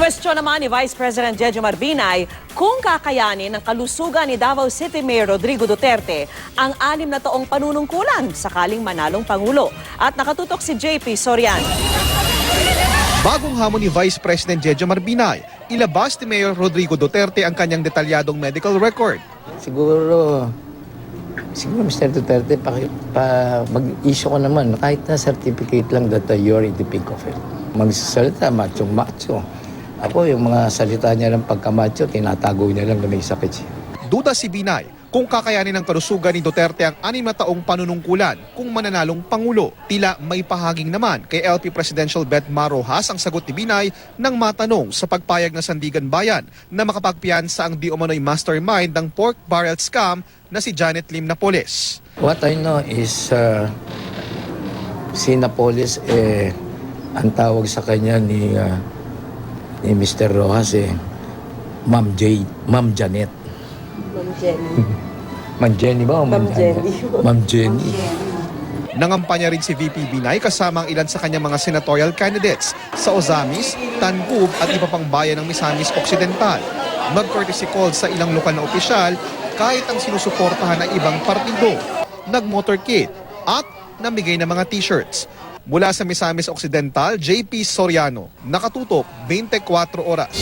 Kwestiyon naman ni Vice President Jejomar Binay kung kakayanin ng kalusugan ni Davao City Mayor Rodrigo Duterte ang 6 na taong panunungkulan sakaling manalong Pangulo. At nakatutok si JP Soriano. Bagong hamon ni Vice President Jejomar Binay, ilabas ni Mayor Rodrigo Duterte ang kanyang detalyadong medical record. Siguro Mr. Duterte, mag-issue ko naman kahit na certificate lang that you're in the peak of it. Magsasalita, macho. Ako, yung mga salita niya ng pagkamacho, tinatago niya lang na may sakit siya. Duda si Binay kung kakayanin ng kalusugan ni Duterte ang 6 na taong panunungkulan kung mananalong Pangulo. Tila may pahaging naman kay LP Presidential Bet Marojas ang sagot ni Binay nang matanong sa pagpayag ng Sandigan Bayan na makapagpiyansa ang di umano'y mastermind ng pork barrel scam na si Janet Lim Napoles. What I know is si Napoles, ang tawag sa kanya ni Mr. Rojas, Ma'am Janet. Ma'am Jenny. Ma'am Jenny ba o Ma'am Jenny? Ma'am Jenny. Nangampanya rin si VP Binay kasama ang ilan sa kanyang mga senatorial candidates sa Ozamis, Tangub at iba pang bayan ng Misamis Occidental. Mag-courtesy call sa ilang lokal na opisyal kahit ang sinusuportahan ng ibang partido. Nag-motorcade at namigay ng mga t-shirts. Mula sa Misamis Occidental, JP Soriano, nakatutok 24 oras.